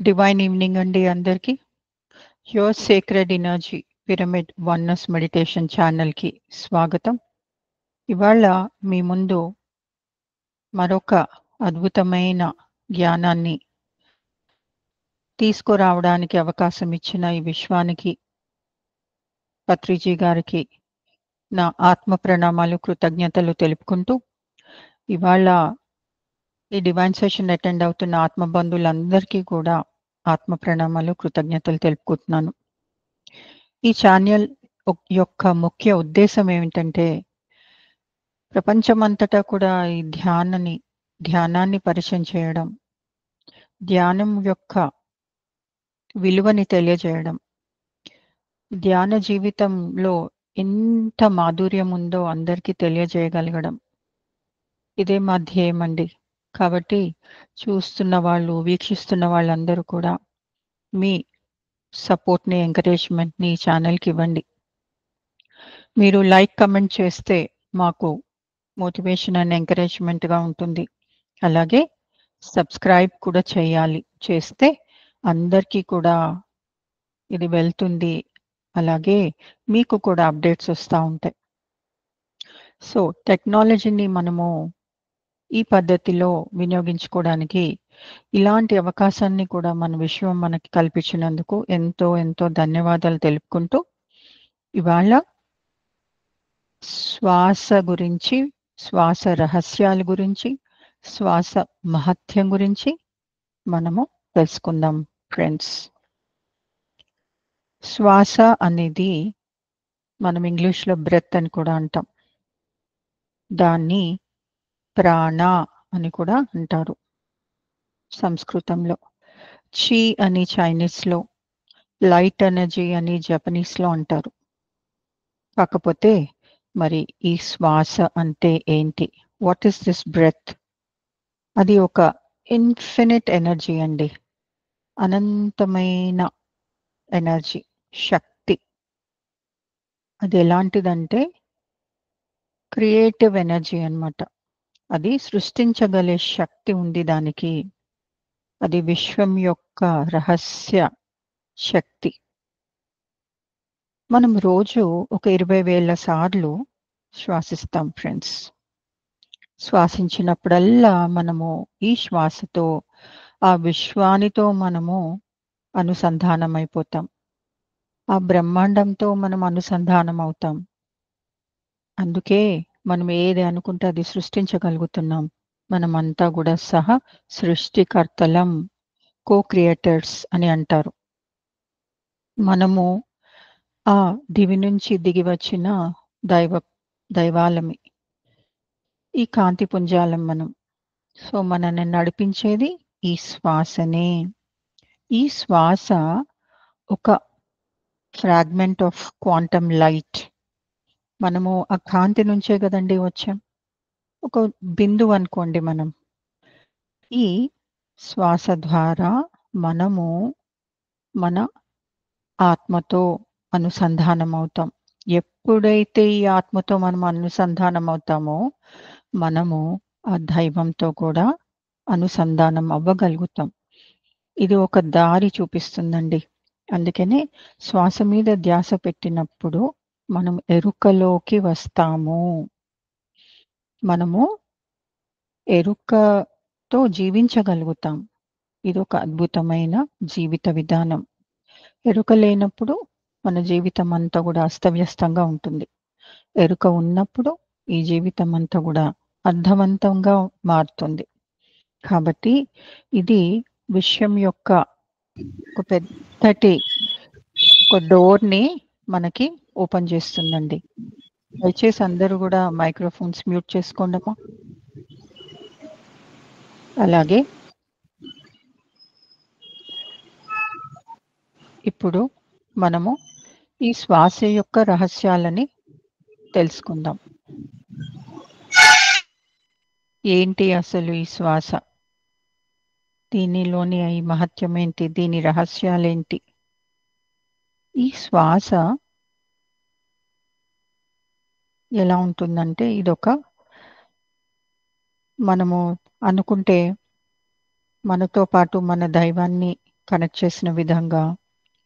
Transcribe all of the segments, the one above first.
Divine evening అండి అందరికీ. Your sacred energy pyramid oneness meditation ఛానల్కి స్వాగతం. ఇవాళ మీ ముందు మరొక అద్భుతమైన జ్ఞానాన్ని తీసుకురావడానికి అవకాశం ఇచ్చిన ఈ విశ్వానికి, పత్రిజీ గారికి నా ఆత్మ ప్రణామాలు, కృతజ్ఞతలు తెలుపుకుంటూ, ఇవాళ ఈ డివైన్ సెషన్ అటెండ్ అవుతున్న ఆత్మ బంధువులందరికీ కూడా ఆత్మ ప్రణామాలు, కృతజ్ఞతలు తెలుపుకుంటున్నాను. ఈ ఛానల్ యొక్క ముఖ్య ఉద్దేశం ఏమిటంటే, ప్రపంచమంతటా కూడా ఈ ధ్యానాన్ని పరిచయం చేయడం, ధ్యానం యొక్క విలువని తెలియజేయడం, ధ్యాన జీవితంలో ఎంత మాధుర్యం ఉందో అందరికీ తెలియజేయగలగడం, ఇదే మా ధ్యేయం అండి. కాబట్టి చూస్తున్న వాళ్ళు, వీక్షిస్తున్న వాళ్ళందరూ కూడా మీ సపోర్ట్ని, ఎంకరేజ్మెంట్ని ఈ ఛానల్కి ఇవ్వండి. మీరు లైక్, కమెంట్ చేస్తే మాకు మోటివేషన్ అండ్ ఎంకరేజ్మెంట్గా ఉంటుంది. అలాగే సబ్స్క్రైబ్ కూడా చేయాలి. చేస్తే అందరికీ కూడా ఇది వెళ్తుంది. అలాగే మీకు కూడా అప్డేట్స్ వస్తూ ఉంటాయి. సో టెక్నాలజీని మనము ఈ పద్ధతిలో వినియోగించుకోవడానికి, ఇలాంటి అవకాశాన్ని కూడా మన విశ్వం మనకి కల్పించినందుకు ఎంతో ఎంతో ధన్యవాదాలు తెలుపుకుంటూ, ఇవాళ శ్వాస గురించి, శ్వాస రహస్యాల గురించి, శ్వాస మహత్యం గురించి మనము తెలుసుకుందాం ఫ్రెండ్స్. శ్వాస అనేది మనం ఇంగ్లీష్లో బ్రెత్ అని కూడా అంటాం. దాన్ని ప్రాణ అని కూడా అంటారు సంస్కృతంలో. చి అని చైనీస్లో, లైట్ ఎనర్జీ అని జపనీస్లో అంటారు. కాకపోతే మరి ఈ శ్వాస అంటే ఏంటి? What is this breath? అది ఒక ఇన్ఫినిట్ ఎనర్జీ అండి. అనంతమైన ఎనర్జీ, శక్తి. అది ఎలాంటిదంటే క్రియేటివ్ ఎనర్జీ అన్నమాట. అది సృష్టించగలే శక్తి ఉంది దానికి. అది విశ్వం యొక్క రహస్య శక్తి. మనం రోజు ఒక 20,000 సార్లు శ్వాసిస్తాం ఫ్రెండ్స్. శ్వాసించినప్పుడల్లా మనము ఈ శ్వాసతో, ఆ విశ్వానితో మనము అనుసంధానమైపోతాం. ఆ బ్రహ్మాండంతో మనం అనుసంధానం అవుతాం. అందుకే మనం ఏది అనుకుంటే అది సృష్టించగలుగుతున్నాం. మనమంతా కూడా సృష్టికర్తలం, కో-క్రియేటర్స్ అని అంటారు. మనము ఆ దివి నుంచి దిగి వచ్చిన దైవ దైవాలమి. ఈ కాంతి పుంజాలం మనం. సో మనల్ని నడిపించేది ఈ శ్వాసనే. ఈ శ్వాస ఒక ఫ్రాగ్మెంట్ ఆఫ్ క్వాంటమ్ లైట్. మనము ఆ కాంతి నుంచే కదండి వచ్చాం. ఒక బిందువు అనుకోండి మనం. ఈ శ్వాస ద్వారా మనము మన ఆత్మతో అనుసంధానం అవుతాం. ఎప్పుడైతే ఈ ఆత్మతో మనం అనుసంధానం అవుతామో, మనము ఆ దైవంతో కూడా అనుసంధానం అవ్వగలుగుతాం. ఇది ఒక దారి చూపిస్తుందండి. అందుకనే శ్వాస మీద ధ్యాస పెట్టినప్పుడు మనం ఎరుకలోకి వస్తాము. మనము ఎరుకతో జీవించగలుగుతాం. ఇదొక అద్భుతమైన జీవిత విధానం. ఎరుక లేనప్పుడు మన జీవితం అంతా కూడా అస్తవ్యస్తంగా ఉంటుంది. ఎరుక ఉన్నప్పుడు ఈ జీవితం అంతా కూడా అర్థవంతంగా మారుతుంది. కాబట్టి ఇది విశ్వం యొక్క ఒక పెద్దటి ఒక డోర్‌ని మనకి ఓపెన్ చేస్తుందండి. దయచేసి అందరూ కూడా మైక్రోఫోన్స్ మ్యూట్ చేసుకోండమ్మా. అలాగే ఇప్పుడు మనము ఈ శ్వాస యొక్క రహస్యాలని తెలుసుకుందాం. ఏంటి అసలు ఈ శ్వాస? దీనిలోని ఈ మహత్యం ఏంటి? దీని రహస్యాలేంటి? ఈ శ్వాస ఎలా ఉంటుందంటే, ఇదొక మనము అనుకుంటే మనతో పాటు మన దైవాన్ని కనెక్ట్ చేసిన విధంగా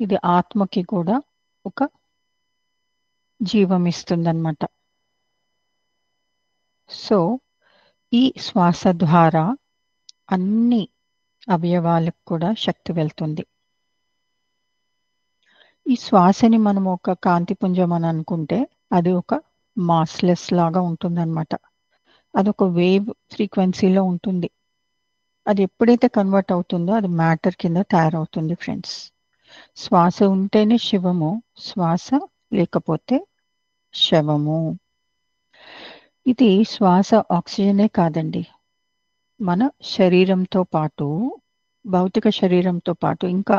ఇది ఆత్మకి కూడా ఒక జీవం ఇస్తుందన్నమాట. సో, ఈ శ్వాస ద్వారా అన్ని అవయవాలకు కూడా శక్తి వెళ్తుంది. ఈ శ్వాసని మనం ఒక కాంతిపుంజం అని అనుకుంటే అది ఒక మాస్‌లెస్ లాగా ఉంటుందన్నమాట. అదొక వేవ్ ఫ్రీక్వెన్సీలో ఉంటుంది. అది ఎప్పుడైతే కన్వర్ట్ అవుతుందో అది మ్యాటర్ కింద తయారవుతుంది ఫ్రెండ్స్. శ్వాస ఉంటేనే శివము, శ్వాస లేకపోతే శవము. ఇది శ్వాస ఆక్సిజనే కాదండి. మన శరీరంతో పాటు, భౌతిక శరీరంతో పాటు ఇంకా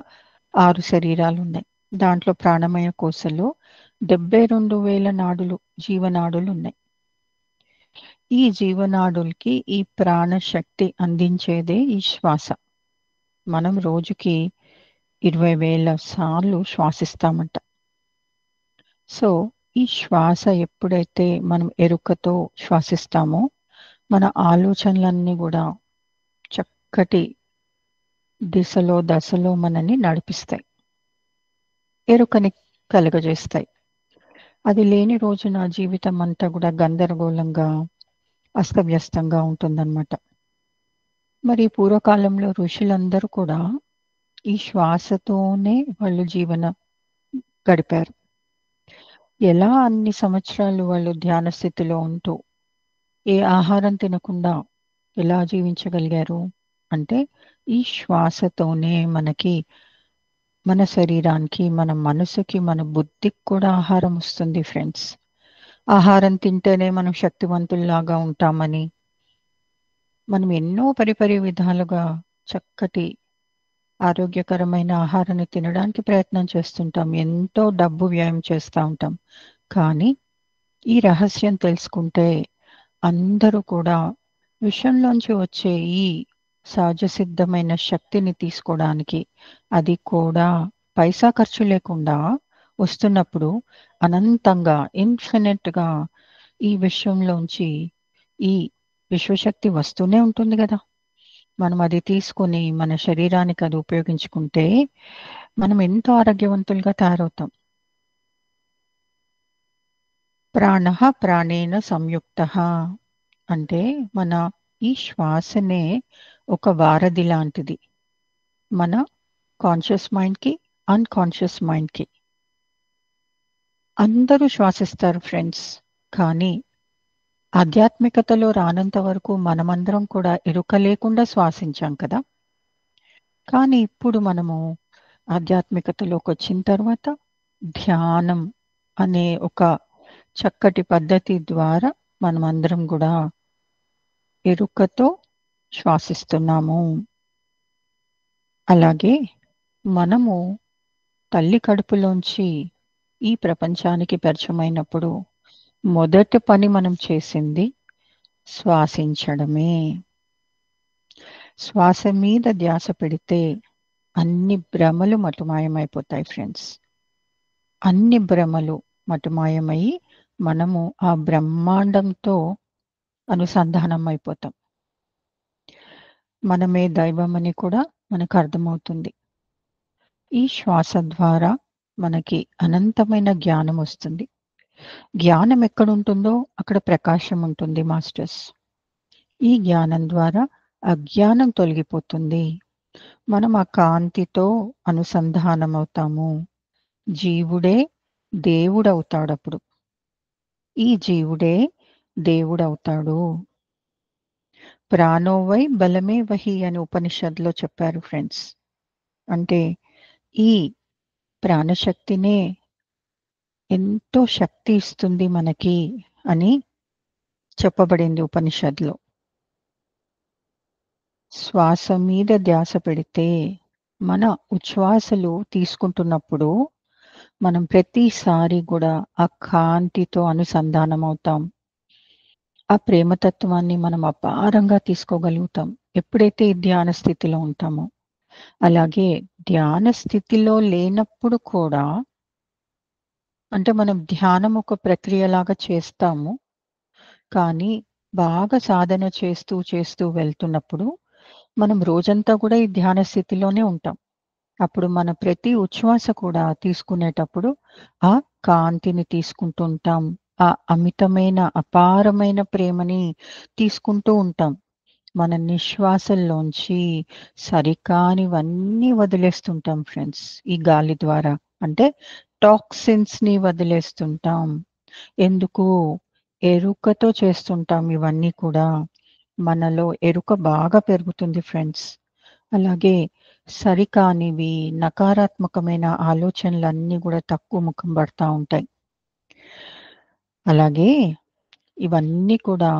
6 శరీరాలున్నాయి. దాంట్లో ప్రాణమయ కోశలో 72,000 నాడులు, జీవనాడులున్నాయి. ఈ జీవనాడులకి ఈ ప్రాణశక్తి అందించేదే ఈ శ్వాస. మనం రోజుకి 20,000 సార్లు శ్వాసిస్తామంట. సో, ఈ శ్వాస ఎప్పుడైతే మనం ఎరుకతో శ్వాసిస్తామో, మన ఆలోచనలన్నీ గూడా చక్కటి దిశలో, దశలో మనల్ని నడిపిస్తాయి. ఎరుకని కలుగజేస్తాయి. అది లేని రోజున జీవితం అంతా గూడా గందరగోళంగా, అస్తవ్యస్తంగా ఉంటుందన్నమాట. మరి పూర్వకాలంలో ఋషులందరూ కూడా ఈ శ్వాసతోనే వాళ్ళు జీవనం గడిపారు. ఎలా అన్ని సంవత్సరాలు వాళ్ళు ధ్యాన స్థితిలో ఉంటూ, ఏ ఆహారం తినకుండా ఎలా జీవించగలిగారు? అంటే ఈ శ్వాసతోనే మనకి, మన శరీరానికి, మన మనసుకి, మన బుద్ధికి కూడా ఆహారం వస్తుంది ఫ్రెండ్స్. ఆహారం తింటేనే మనం శక్తివంతుల్లాగా ఉంటామని, మనం ఎన్నో పరిపరి విధాలుగా చక్కటి ఆరోగ్యకరమైన ఆహారాన్ని తినడానికి ప్రయత్నం చేస్తుంటాం. ఎంతో డబ్బు వ్యయం చేస్తా ఉంటాం. కానీ ఈ రహస్యం తెలుసుకుంటే అందరూ కూడా విషంలోంచి వచ్చే ఈ సహజ సిద్ధమైన శక్తిని తీసుకోవడానికి, అది కూడా పైసా ఖర్చు లేకుండా వస్తున్నప్పుడు అనంతంగా, ఇన్ఫినిట్‌గా ఈ విశ్వంలోంచి ఈ విశ్వశక్తి వస్తూనే ఉంటుంది గదా! మనం అది తీసుకొని మన శరీరానికి అది ఉపయోగించుకుంటే మనం ఎంతో ఆరోగ్యవంతులుగా తయారవుతాం. ప్రాణః ప్రాణేన సంయుక్తః అంటే మన ఈ శ్వాసనే ఒక వారధి లాంటిది. మన కాన్షియస్ మైండ్‌కి, అన్‌కాన్షియస్ మైండ్‌కి. అందరూ శ్వాసిస్తారు ఫ్రెండ్స్. కానీ ఆధ్యాత్మికతలో రానంత వరకు మనమందరం కూడా ఎరుక లేకుండా శ్వాసించాం కదా! కానీ ఇప్పుడు మనము ఆధ్యాత్మికతలోకొచ్చిన తర్వాత ధ్యానం అనే ఒక చక్కటి పద్ధతి ద్వారా మనమందరం గూడా ఎరుకతో శ్వాసిస్తున్నాము. అలాగే మనము తల్లి కడుపులోంచి ఈ ప్రపంచానికి పరిచయమైనప్పుడు మొదటి పని మనం చేసింది శ్వాసించడమే. శ్వాస మీద ధ్యాస పెడితే అన్ని భ్రమలు మటుమాయమైపోతాయి ఫ్రెండ్స్. అన్ని భ్రమలు మటుమాయమయ్యి మనము ఆ బ్రహ్మాండంతో అనుసంధానం అయిపోతాం. మనమే దైవమని కూడా మనకు అర్థమవుతుంది. ఈ శ్వాస ద్వారా మనకి అనంతమైన జ్ఞానం వస్తుంది. జ్ఞానం ఎక్కడుంటుందో అక్కడ ప్రకాశం ఉంటుంది మాస్టర్స్. ఈ జ్ఞానం ద్వారా అజ్ఞానం తొలగిపోతుంది. మనం ఆ కాంతితో అనుసంధానమవుతాము. జీవుడే దేవుడవుతాడప్పుడు. ఈ జీవుడే దేవుడవుతాడు. ప్రాణో వై బలమే వహి అని ఉపనిషత్తులో చెప్పారు ఫ్రెండ్స్. అంటే ఈ ప్రాణశక్తినే ఎంతో శక్తి ఇస్తుంది మనకి అని చెప్పబడింది ఉపనిషత్తులో. శ్వాస మీద ధ్యాస పెడితే మన ఉచ్ఛ్వాసలు తీసుకుంటున్నప్పుడు మనం ప్రతిసారి గూడా ఆ కాంతితో అనుసంధానమవుతాం. ఆ ప్రేమతత్వాన్ని మనం అపారంగా తీసుకోగలుగుతాం. ఎప్పుడైతే ఈ ధ్యాన స్థితిలో ఉంటామో. అలాగే ధ్యాన స్థితిలో లేనప్పుడు కూడా అంటే మనం ధ్యానం ఒక ప్రక్రియలాగా చేస్తాము. కానీ బాగా సాధన చేస్తూ వెళ్తున్నప్పుడు మనం రోజంతా కూడా ఈ ధ్యాన స్థితిలోనే ఉంటాం. అప్పుడు మన ప్రతి ఉచ్ఛ్వాస కూడా తీసుకునేటప్పుడు ఆ కాంతిని తీసుకుంటుంటాం. ఆ అమితమైన, అపారమైన ప్రేమని తీసుకుంటూ ఉంటాం. మన నిశ్వాసల్లోంచి సరికానివన్నీ వదిలేస్తుంటాం ఫ్రెండ్స్. ఈ గాలి ద్వారా. అంటే టాక్సిన్స్‌ని వదిలేస్తుంటాం. ఎందుకు? ఎరుకతో చేస్తుంటాం ఇవన్నీ కూడా. మనలో ఎరుక బాగా పెరుగుతుంది ఫ్రెండ్స్. అలాగే సరికానివి, నకారాత్మకమైన ఆలోచనలన్నీ గూడా తక్కువ ముఖం పడతా ఉంటాయి. అలాగే ఇవన్నీ కూడా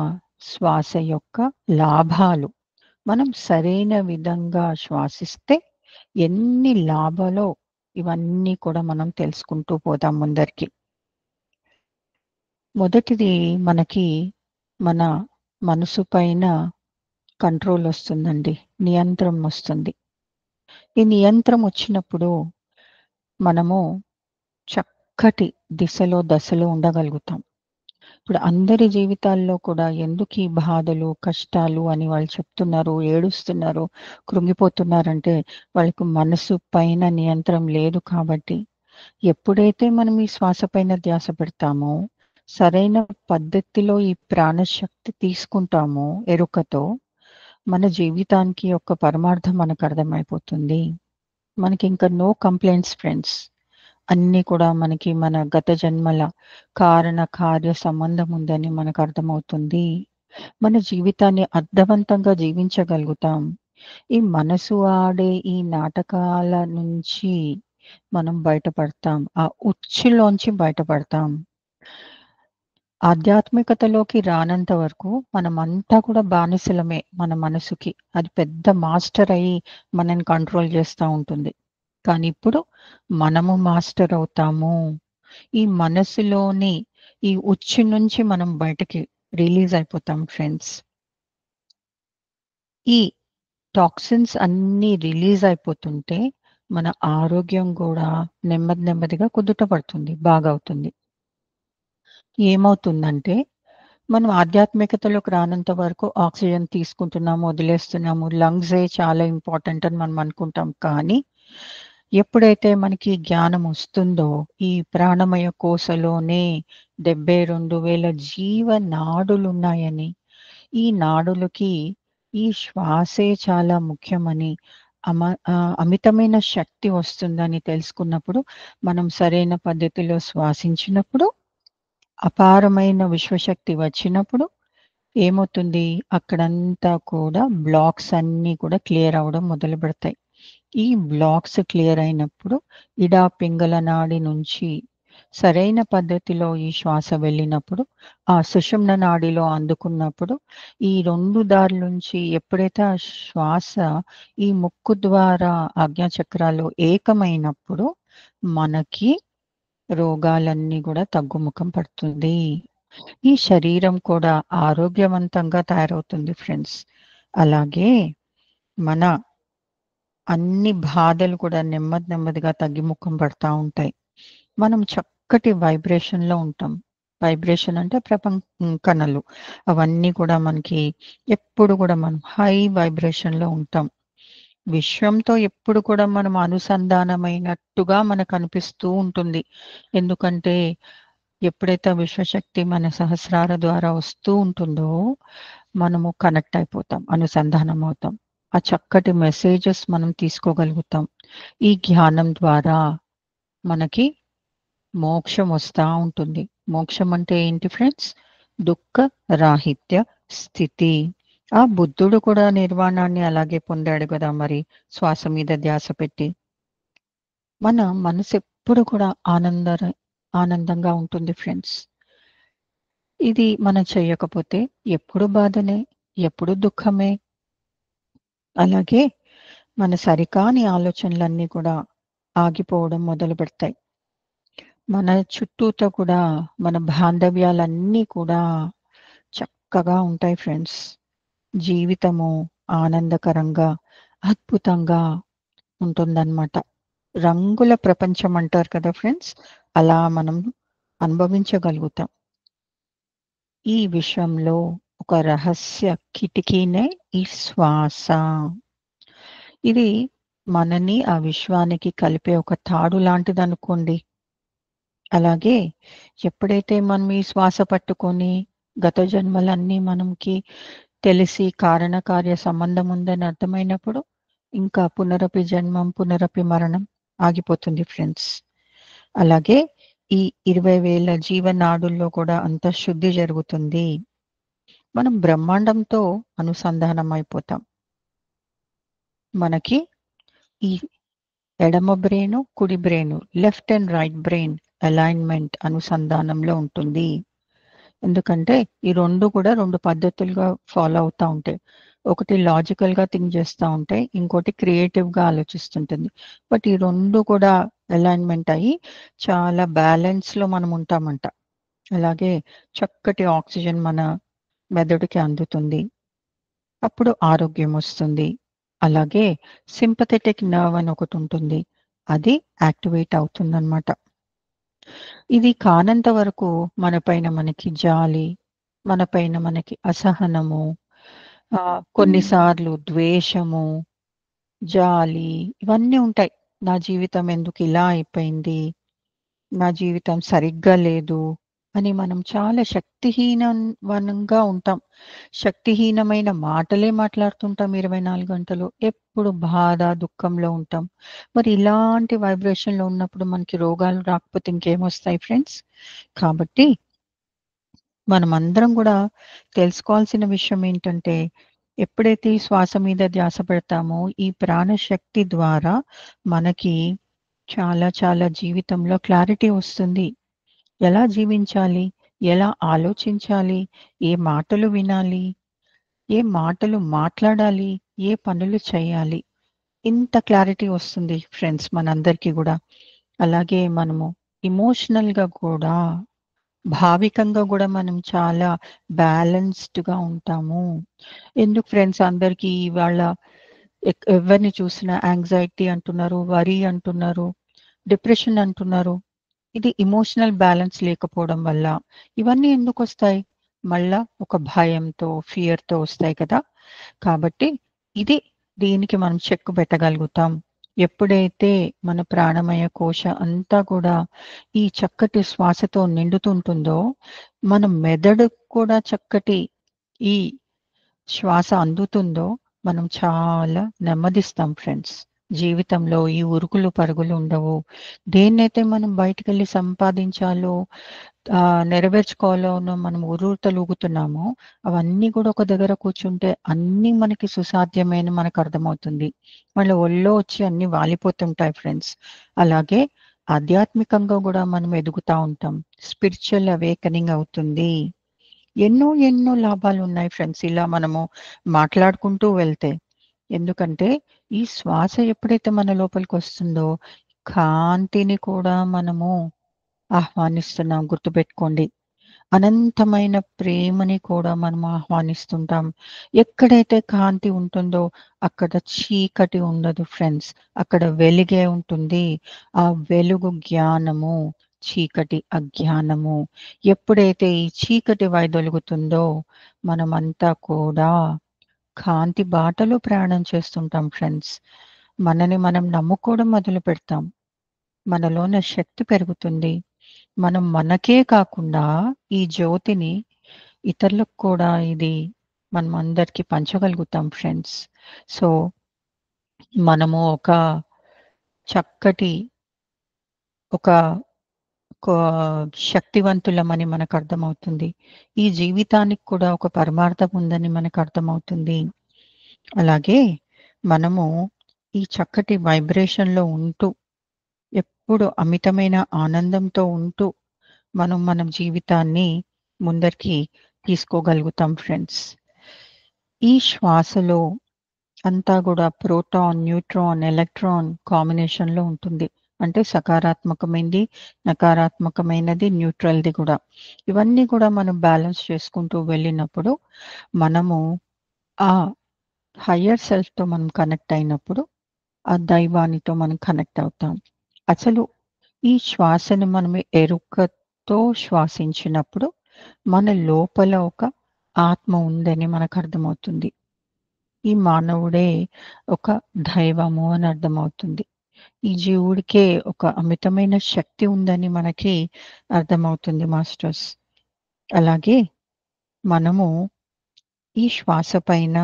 శ్వాస యొక్క లాభాలు. మనం సరైన విధంగా శ్వాసిస్తే ఎన్ని లాభాలో ఇవన్నీ కూడా మనం తెలుసుకుంటూ పోదాం ముందరికి. మొదటిది మనకి మన మనసు పైన కంట్రోల్ వస్తుందండి. నియంత్రణ వస్తుంది. ఈ నియంత్రణ వచ్చినప్పుడు మనము చక్కటి దిశలో, దశలో ఉండగలుగుతాం. ఇప్పుడు అందరి జీవితాల్లో కూడా ఎందుకు ఈ బాధలు, కష్టాలు అని వాళ్ళు చెప్తున్నారు, ఏడుస్తున్నారు, కృంగిపోతున్నారంటే వాళ్ళకి మనసు పైన నియంత్రణ లేదు కాబట్టి. ఎప్పుడైతే మనం ఈ శ్వాస పైన ధ్యాస పెడతామో, సరైన పద్ధతిలో ఈ ప్రాణశక్తి తీసుకుంటామో ఎరుకతో, మన జీవితానికి యొక్క పరమార్థం మనకు అర్థమైపోతుంది. మనకింక నో కంప్లెయింట్స్ ఫ్రెండ్స్. అన్నీ కూడా మనకి మన గత జన్మల కారణ, కార్య సంబంధం ఉందని మనకు అర్థమవుతుంది. మన జీవితాన్ని అర్థవంతంగా జీవించగలుగుతాం. ఈ మనసు ఆడే ఈ నాటకాల నుంచి మనం బయటపడతాం. ఆ ఉచ్చులోంచి బయటపడతాం. ఆధ్యాత్మికతలోకి రానంత వరకు మనమంతా కూడా బానిసలమే మన మనసుకి. అది పెద్ద మాస్టర్ అయ్యి మనల్ని కంట్రోల్ చేస్తా ఉంటుంది. కానీ ఇప్పుడు మనము మాస్టర్ అవుతాము. ఈ మనసులోని ఈ ఉచ్చు నుంచి మనం బయటకి రిలీజ్ అయిపోతాం ఫ్రెండ్స్. ఈ టాక్సిన్స్ అన్నీ రిలీజ్ అయిపోతుంటే మన ఆరోగ్యం గూడా నెమ్మదిగా కుదుట పడుతుంది. బాగవుతుంది. ఏమవుతుందంటే మనం ఆధ్యాత్మికతలోకి రానంత వరకు ఆక్సిజన్ తీసుకుంటున్నాము, వదిలేస్తున్నాము. లంగ్సే చాలా ఇంపార్టెంట్ అని మనం అనుకుంటాం. కానీ ఎప్పుడైతే మనకి జ్ఞానం వస్తుందో, ఈ ప్రాణమయ కోశలోనే 72,000 జీవనాడులున్నాయని, ఈ నాడులకి ఈ శ్వాసే చాలా ముఖ్యమని, అమితమైన శక్తి వస్తుందని తెలుసుకున్నప్పుడు, మనం సరైన పద్ధతిలో శ్వాసించినప్పుడు, అపారమైన విశ్వశక్తి వచ్చినప్పుడు ఏమవుతుంది? అక్కడంతా కూడా బ్లాక్స్ అన్నీ కూడా క్లియర్ అవ్వడం మొదలుపెడతాయి. ఈ బ్లాక్స్ క్లియర్ అయినప్పుడు ఇడా పింగళ నాడి నుంచి సరైన పద్ధతిలో ఈ శ్వాస వెళ్ళినప్పుడు, ఆ సుషుమ్న నాడిలో అందుకున్నప్పుడు, ఈ 2 దారుల నుంచి ఎప్పుడైతే ఆ శ్వాస ఈ ముక్కు ద్వారా ఆజ్ఞాచక్రాలు ఏకమైనప్పుడు, మనకి రోగాలన్నీ గూడా తగ్గుముఖం పడుతుంది. ఈ శరీరం కూడా ఆరోగ్యవంతంగా తయారవుతుంది ఫ్రెండ్స్. అలాగే మన అన్ని బాధలు కూడా నెమ్మదిగా తగ్గిముఖం పడతా ఉంటాయి. మనం చక్కటి వైబ్రేషన్‌లో ఉంటాం. వైబ్రేషన్ అంటే కణాలు. అవన్నీ కూడా మనకి ఎప్పుడు కూడా మనం హై వైబ్రేషన్‌లో ఉంటాం. విశ్వంతో ఎప్పుడు కూడా మనం అనుసంధానమైనట్టుగా మనకనిపిస్తూ ఉంటుంది. ఎందుకంటే ఎప్పుడైతే ఆ విశ్వశక్తి మన సహస్రార ద్వారా వస్తూ ఉంటుందో, మనము కనెక్ట్ అయిపోతాం. అనుసంధానం అవుతాం. ఆ చక్కటి మెసేజెస్ మనం తీసుకోగలుగుతాం. ఈ జ్ఞానం ద్వారా మనకి మోక్షం వస్తా ఉంటుంది. మోక్షం అంటే ఏంటి ఫ్రెండ్స్? దుఃఖ రాహిత్య స్థితి. ఆ బుద్ధుడు కూడా నిర్వాణాన్ని అలాగే పొందాడు గదా! మరి శ్వాస మీద ధ్యాస పెట్టి. మన మనసెప్పుడు కూడా ఆనందంగా ఉంటుంది ఫ్రెండ్స్. ఇది మనం చెయ్యకపోతే ఎప్పుడు బాధనే, ఎప్పుడు దుఃఖమే. అలాగే మన సరికాని ఆలోచనలన్నీ కూడా ఆగిపోవడం మొదలుపెడతాయి. మన చుట్టూతో కూడా మన బాంధవ్యాలన్నీ కూడా చక్కగా ఉంటాయి ఫ్రెండ్స్. జీవితము ఆనందకరంగా, అద్భుతంగా ఉంటుందన్నమాట. రంగుల ప్రపంచం అంటారు కదా ఫ్రెండ్స్! అలా మనం అనుభవించగలుగుతాం. ఈ విశ్వంలో ఒక రహస్య కిటికీనే ఈ శ్వాస. ఇది మనని ఆ విశ్వానికి కలిపే ఒక తాడు లాంటిదనుకోండి. అలాగే ఎప్పుడైతే మనం ఈ శ్వాస పట్టుకొని గత జన్మలన్నీ మనకి తెలిసి కారణకార్య సంబంధం ఉందని అర్థమైనప్పుడు ఇంకా పునరపి జన్మం, పునరపి మరణం ఆగిపోతుంది ఫ్రెండ్స్. అలాగే ఈ 20,000 జీవనాడుల్లో కూడా అంతఃశుద్ధి జరుగుతుంది. మనం బ్రహ్మాండంతో అనుసంధానం అయిపోతాం. మనకి ఈ ఎడమ బ్రెయిను, కుడి brain, left and right brain alignment అనుసంధానంలో ఉంటుంది. ఎందుకంటే ఈ 2 కూడా 2 పద్ధతులుగా ఫాలో అవుతా ఉంటాయి. ఒకటి లాజికల్‌గా థింక్ చేస్తా ఉంటాయి. ఇంకోటి క్రియేటివ్‌గా ఆలోచిస్తుంటుంది. బట్ ఈ 2 కూడా అలైన్‌మెంట్ అయ్యి చాలా బ్యాలెన్స్‌లో మనం ఉంటామంట. అలాగే చక్కటి ఆక్సిజన్ మన మెదడుకి అందుతుంది. అప్పుడు ఆరోగ్యం వస్తుంది. అలాగే సింపథెటిక్ నర్వ్ అని ఒకటుంటుంది. అది యాక్టివేట్ అవుతుందనమాట. ఇది కానంత వరకు మనపైన మనకి జాలి, మనపైన మనకి అసహనము, కొన్నిసార్లు ద్వేషము, జాలి ఇవన్నీ ఉంటాయి. నా జీవితం ఎందుకిలా అయిపోయింది? నా జీవితం సరిగ్గా లేదు అని మనం చాలా వనంగా ఉంటాం. శక్తిహీనమైన మాటలే మాట్లాడుతుంటాం 24 గంటలు. ఎప్పుడు బాధ, దుఃఖంలో ఉంటాం. మరి ఇలాంటి వైబ్రేషన్‌లో ఉన్నప్పుడు మనకి రోగాలు రాకపోతే ఇంకేమొస్తాయి ఫ్రెండ్స్? కాబట్టి మనమందరం గూడా తెలుసుకోవాల్సిన విషయం ఏంటంటే, ఎప్పుడైతే ఈ శ్వాస మీద ధ్యాస పెడతామో, ఈ ప్రాణశక్తి ద్వారా మనకి చాలా చాలా జీవితంలో క్లారిటీ వస్తుంది. ఎలా జీవించాలి? ఎలా ఆలోచించాలి? ఏ మాటలు వినాలి? ఏ మాటలు మాట్లాడాలి? ఏ పనులు చేయాలి? ఇంత క్లారిటీ వస్తుంది ఫ్రెండ్స్ మనందరికీ గూడా. అలాగే మనము ఎమోషనల్‌గా కూడా భావికంగా గూడా మనం చాలా బ్యాలెన్స్‌డ్‌గా ఉంటాము. ఎందుకు ఫ్రెండ్స్ అందరికీ ఇవాళ ఎవరిని చూసినా యాంగ్జైటీ అంటున్నారు, వరీ అంటున్నారు, డిప్రెషన్ అంటున్నారు. ఇది ఎమోషనల్ బ్యాలెన్స్ లేకపోవడం వల్ల. ఇవన్నీ ఎందుకొస్తాయి? మళ్ళా ఒక భయంతో, ఫియర్‌తో వస్తాయి కదా! కాబట్టి ఇది దీనికి మనం చెక్ పెట్టగలుగుతాం. ఎప్పుడైతే మన ప్రాణమయ కోశ అంతా కూడా ఈ చక్కటి శ్వాసతో నిండుతుంటుందో, మన మెదడుకు కూడా చక్కటి ఈ శ్వాస అందుతుందో, మనం చాలా నెమ్మదిస్తాం ఫ్రెండ్స్. జీవితంలో ఈ ఉరుకులు పరుగులు ఉండవు. దేన్నైతే మనం బయటికెళ్ళి సంపాదించాలో, నెరవేర్చుకోవాలోనో మనం ఉర్రూతలూగుతున్నామో, అవన్నీ కూడా ఒక దగ్గర కూర్చుంటే అన్నీ మనకి సుసాధ్యమని మనకర్థమవుతుంది. మళ్ళీ ఒళ్ళో వచ్చి అన్నీ వాలిపోతుంటాయి ఫ్రెండ్స్. అలాగే ఆధ్యాత్మికంగా గూడా మనం ఎదుగుతా ఉంటాం. స్పిరిచ్యువల్ అవేకెనింగ్ అవుతుంది. ఎన్నో ఎన్నో లాభాలున్నాయి ఫ్రెండ్స్ ఇలా మనము మాట్లాడుకుంటూ వెళ్తే. ఎందుకంటే ఈ శ్వాస ఎప్పుడైతే మన లోపలికొస్తుందో, కాంతిని కూడా మనము ఆహ్వానిస్తున్నాం గుర్తుపెట్టుకోండి. అనంతమైన ప్రేమని కూడా మనం ఆహ్వానిస్తుంటాం. ఎక్కడైతే కాంతి ఉంటుందో అక్కడ చీకటి ఉండదు ఫ్రెండ్స్. అక్కడ వెలుగే ఉంటుంది. ఆ వెలుగు జ్ఞానము, చీకటి అజ్ఞానము. ఎప్పుడైతే ఈ చీకటి వైదొలుగుతుందో మనమంతా కూడా కాంతి బాటలో ప్రయాణం చేస్తుంటాం ఫ్రెండ్స్. మనని మనం నమ్ముకోవడం మొదలుపెడతాం. మనలోన శక్తి పెరుగుతుంది. మనం మనకే కాకుండా ఈ జ్యోతిని ఇతరులకు కూడా ఇది మనం అందరికీ పంచగలుగుతాం ఫ్రెండ్స్. సో, మనము ఒక చక్కటి ఒక కా శక్తివంతులమని మనకర్థమవుతుంది. ఈ జీవితానికి కూడా ఒక పరమార్థం ఉందని మనకర్థమవుతుంది. అలాగే మనము ఈ చక్కటి వైబ్రేషన్‌లో ఉంటూ, ఎప్పుడు అమితమైన ఆనందంతో ఉంటూ, మనం జీవితాన్ని ముందరికి తీసుకోగలుగుతాం ఫ్రెండ్స్. ఈ శ్వాసలో అంతా గూడా ప్రోటాన్, న్యూట్రాన్, ఎలక్ట్రాన్ కాంబినేషన్‌లో ఉంటుంది. అంటే సకారాత్మకమైనది, నకారాత్మకమైనది, న్యూట్రల్‌ది గూడా. ఇవన్నీ కూడా మనం బ్యాలెన్స్ చేసుకుంటూ వెళ్ళినప్పుడు, మనము ఆ హయ్యర్ సెల్ఫ్‌తో మనం కనెక్ట్ అయినప్పుడు, ఆ దైవానితో మనం కనెక్ట్ అవుతాం. అసలు ఈ శ్వాసను మనం ఎరుకతో శ్వాసించినప్పుడు, మన లోపల ఒక ఆత్మ ఉందని మనకర్థమవుతుంది. ఈ మానవుడే ఒక దైవము అని అర్థమవుతుంది. ఈ జీవుడికే ఒక అమితమైన శక్తి ఉందని మనకి అర్థమవుతుంది మాస్టర్స్. అలాగే మనము ఈ శ్వాస పైన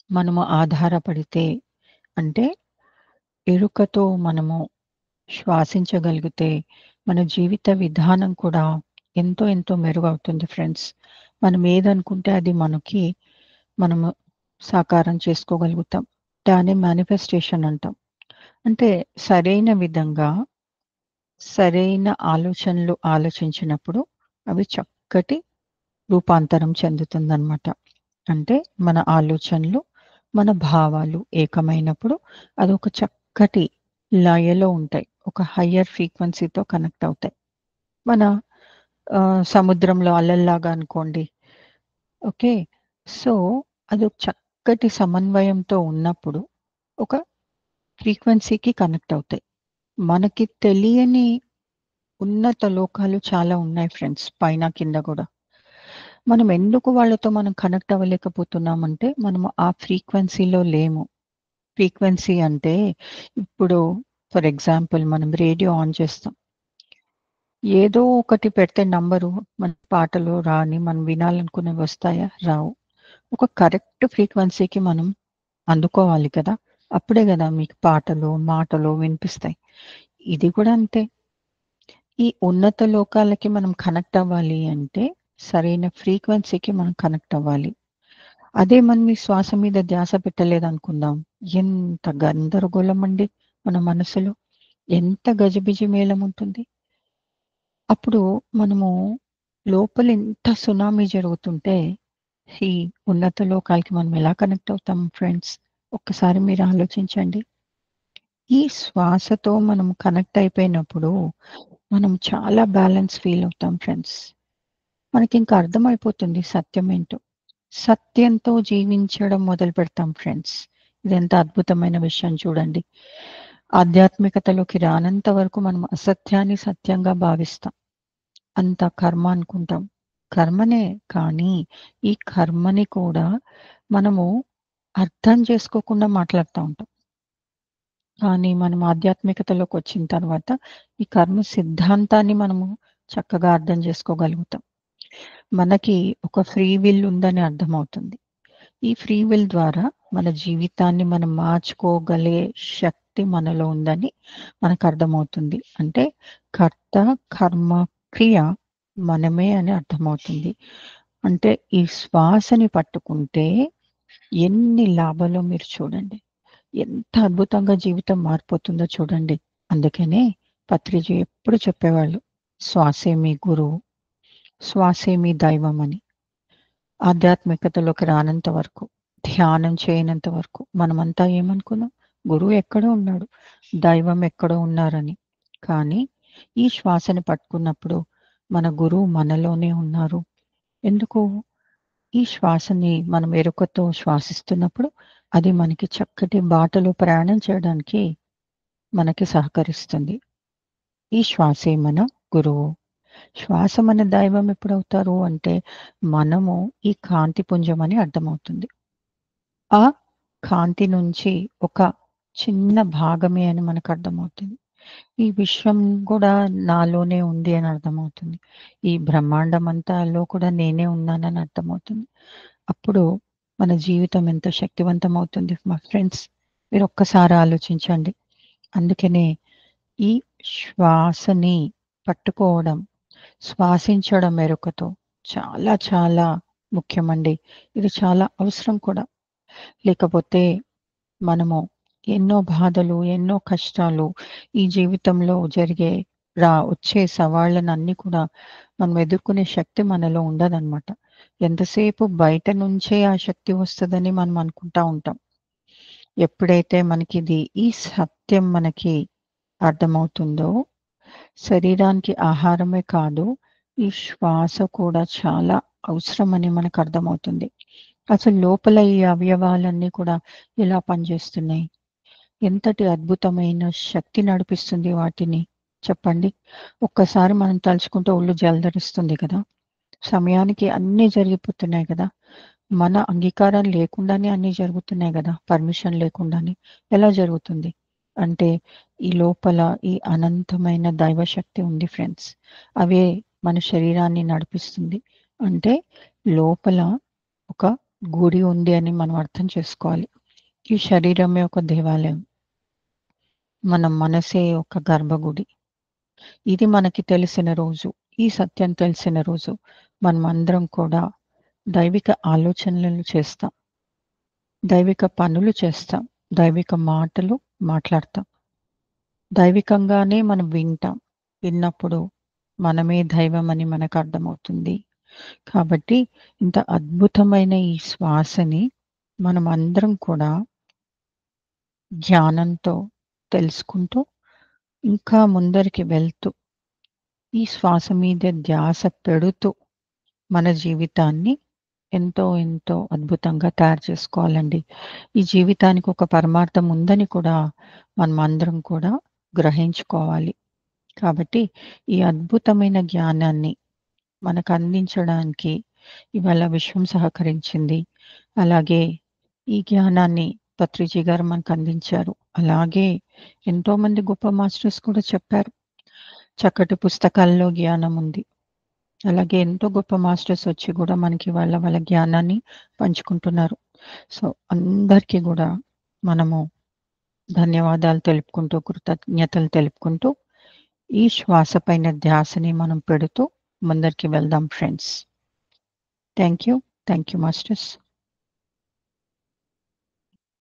మనము ఆధారపడితే, అంటే ఎరుకతో మనము శ్వాసించగలిగితే మన జీవిత విధానం కూడా ఎంతో ఎంతో మెరుగవుతుంది ఫ్రెండ్స్. మనం ఏదనుకుంటే అది మనము సాకారం చేసుకోగలుగుతాం. దాన్ని మేనిఫెస్టేషన్ అంటాం. అంటే సరైన విధంగా, సరైన ఆలోచనలు ఆలోచించినప్పుడు అవి చక్కటి రూపాంతరం చెందుతుందనమాట. అంటే మన ఆలోచనలు, మన భావాలు ఏకమైనప్పుడు అదొక చక్కటి లయలో ఉంటాయి. ఒక హయ్యర్ ఫ్రీక్వెన్సీతో కనెక్ట్ అవుతాయి. మన సముద్రంలో అలల్లాగా అనుకోండి. ఓకే. సో, అదొక చక్కటి సమన్వయంతో ఉన్నప్పుడు ఒక ఫ్రీక్వెన్సీకి కనెక్ట్ అవుతాయి. మనకి తెలియని ఉన్నత లోకాలు చాలా ఉన్నాయి ఫ్రెండ్స్. పైన, కింద గూడా. మనం ఎందుకు వాళ్ళతో మనం కనెక్ట్ అవ్వలేకపోతున్నామంటే, మనము ఆ ఫ్రీక్వెన్సీలో లేము. ఫ్రీక్వెన్సీ అంటే ఇప్పుడు ఫర్ ఎగ్జాంపుల్ మనం రేడియో ఆన్ చేస్తాం. ఏదో ఒకటి పెడితే నంబరు మన పాటలు రాని మనం వినాలనుకున్నవి వస్తాయా? రావు. ఒక కరెక్ట్ ఫ్రీక్వెన్సీకి మనం అందుకోవాలి కదా! అప్పుడే గదా మీకు పాటలు, మాటలు వినిపిస్తాయి. ఇది కూడా అంతే. ఈ ఉన్నత లోకాలకి మనం కనెక్ట్ అవ్వాలి అంటే, సరైన ఫ్రీక్వెన్సీకి మనం కనెక్ట్ అవ్వాలి. అదే మనం ఈ శ్వాస మీద ధ్యాస పెట్టలేదనుకుందాం. ఎంత గందరగోళం అండి మన మనసులో. ఎంత గజిబిజి మేళముంటుంది. అప్పుడు మనము లోపల ఎంత సునామీ జరుగుతుంటే, ఈ ఉన్నత లోకాలకి మనం ఎలా కనెక్ట్ అవుతాం ఫ్రెండ్స్? ఒక్కసారి మీరు ఆలోచించండి. ఈ శ్వాసతో మనం కనెక్ట్ అయిపోయినప్పుడు, మనం చాలా బ్యాలెన్స్ ఫీల్ అవుతాం ఫ్రెండ్స్. మనకింక అర్థమైపోతుంది సత్యమేంటో. సత్యంతో జీవించడం మొదలుపెడతాం ఫ్రెండ్స్. ఇదెంత అద్భుతమైన విషయం చూడండి. ఆధ్యాత్మికతలోకి రానంత వరకు మనం అసత్యాన్ని సత్యంగా భావిస్తాం. అంతా కర్మ అనుకుంటాం. కర్మనే, కానీ ఈ కర్మని కూడా మనము అర్థం చేసుకోకుండా మాట్లాడుతా ఉంటాం. కానీ మనం ఆధ్యాత్మికతలోకొచ్చిన తర్వాత ఈ కర్మ సిద్ధాంతాన్ని మనము చక్కగా అర్థం చేసుకోగలుగుతాం. మనకి ఒక ఫ్రీ విల్ ఉందని అర్థమవుతుంది. ఈ ఫ్రీ విల్ ద్వారా మన జీవితాన్ని మనం మార్చుకోగలిగే శక్తి మనలో ఉందని మనకు అర్థమవుతుంది. అంటే కర్త, కర్మ, క్రియ మనమే అని అర్థమవుతుంది. అంటే ఈ శ్వాసని పట్టుకుంటే ఎన్ని లాభాలో మీరు చూడండి. ఎంత అద్భుతంగా జీవితం మారిపోతుందో చూడండి. అందుకనే పత్రిజీ ఎప్పుడు చెప్పేవాళ్ళు, శ్వాసే మీ గురువు, శ్వాసే మీ దైవం అని. ఆధ్యాత్మికతలోకి రానంత వరకు, ధ్యానం చేయనంత వరకు మనమంతా ఏమనుకున్నాం? గురువు ఎక్కడో ఉన్నాడు, దైవం ఎక్కడో ఉన్నారని. కానీ ఈ శ్వాసని పట్టుకున్నప్పుడు మన గురువు మనలోనే ఉన్నారు. ఎందుకు? ఈ శ్వాసని మనం ఎరుకతో శ్వాసిస్తున్నప్పుడు అది మనకి చక్కటి బాటలో ప్రయాణం చేయడానికి మనకి సహకరిస్తుంది. ఈ శ్వాసే మన గురువు. శ్వాస మన దైవం ఎప్పుడవుతారు అంటే, మనము ఈ కాంతి పుంజం అని అర్థమవుతుంది. ఆ కాంతి నుంచి ఒక చిన్న భాగమే అని మనకు అర్థమవుతుంది. ఈ విశ్వం కూడా నాలోనే ఉంది అని అర్థమవుతుంది. ఈ బ్రహ్మాండం అంతాలో కూడా నేనే ఉన్నానని అర్థమవుతుంది. అప్పుడు మన జీవితం ఎంత శక్తివంతమవుతుంది మా ఫ్రెండ్స్. మీరు ఒక్కసారి ఆలోచించండి. అందుకనే ఈ శ్వాసని పట్టుకోవడం, శ్వాసించడం ఎరుకతో చాలా చాలా ముఖ్యమండి. ఇది చాలా అవసరం కూడా. లేకపోతే మనము ఎన్నో బాధలు, ఎన్నో కష్టాలు ఈ జీవితంలో జరిగే వచ్చే సవాళ్ళనన్నీ కూడా మనం ఎదుర్కొనే శక్తి మనలో ఉండదనమాట. ఎంతసేపు బయట నుంచే ఆ శక్తి వస్తదని మనం అనుకుంటా ఉంటాం. ఎప్పుడైతే మనకిది ఈ సత్యం మనకి అర్థమవుతుందో, శరీరానికి ఆహారమే కాదు, ఈ శ్వాస కూడా చాలా అవసరమని మనకు అర్థమవుతుంది. అసలు లోపల ఈ అవయవాలన్నీ కూడా ఎలా పనిచేస్తున్నాయి? ఎంతటి అద్భుతమైన శక్తి నడిపిస్తుంది వాటిని చెప్పండి. ఒక్కసారి మనం తలుచుకుంటే ఒళ్ళు జలదరిస్తుంది కదా! సమయానికి అన్నీ జరిగిపోతున్నాయి కదా! మన అంగీకారం లేకుండానే అన్నీ జరుగుతున్నాయి గదా! పర్మిషన్ లేకుండానే. ఎలా జరుగుతుంది? అంటే ఈ లోపల ఈ అనంతమైన దైవశక్తి ఉంది ఫ్రెండ్స్. అవే మన శరీరాన్ని నడిపిస్తుంది. అంటే లోపల ఒక గుడి ఉంది అని మనం అర్థం చేసుకోవాలి. ఈ శరీరమే ఒక దేవాలయం. మన మనసే ఒక గర్భగుడి. ఇది మనకి తెలిసిన రోజు. ఈ సత్యం తెలిసిన రోజు మనమందరం కూడా దైవిక ఆలోచనలు చేస్తాం. దైవిక పనులు చేస్తాం. దైవిక మాటలు మాట్లాడతాం. దైవికంగానే మనం వింటాం. విన్నప్పుడు మనమే దైవం అని మనకు అర్థమవుతుంది. కాబట్టి ఇంత అద్భుతమైన ఈ శ్వాసని మనమందరం కూడా ధ్యానంతో తెలుసుకుంటూ, ఇంకా ముందరికి వెళ్తూ, ఈ శ్వాస మీద ధ్యాస పెడుతూ మన జీవితాన్ని ఎంతో అద్భుతంగా తయారు చేసుకోవాలండి. ఈ జీవితానికి ఒక పరమార్థం ఉందని కూడా మనమందరం కూడా గ్రహించుకోవాలి. కాబట్టి ఈ అద్భుతమైన జ్ఞానాన్ని మనకు అందించడానికి ఇవాళ విశ్వం సహకరించింది. అలాగే ఈ జ్ఞానాన్ని పత్రిజీ గారు మనకు అందించారు. అలాగే ఎంతోమంది గొప్ప మాస్టర్స్ కూడా చెప్పారు. చక్కటి పుస్తకాల్లో జ్ఞానం ఉంది. అలాగే ఎంతో గొప్ప మాస్టర్స్ వచ్చి కూడా మనకి వాళ్ళ జ్ఞానాన్ని పంచుకుంటున్నారు. సో, అందరికీ గూడా మనము ధన్యవాదాలు తెలుపుకుంటూ, కృతజ్ఞతలు తెలుపుకుంటూ, ఈ శ్వాస పైన ధ్యాసని మనం పెడుతూ ముందరికి వెళ్దాం friends. Thank you. Thank you masters.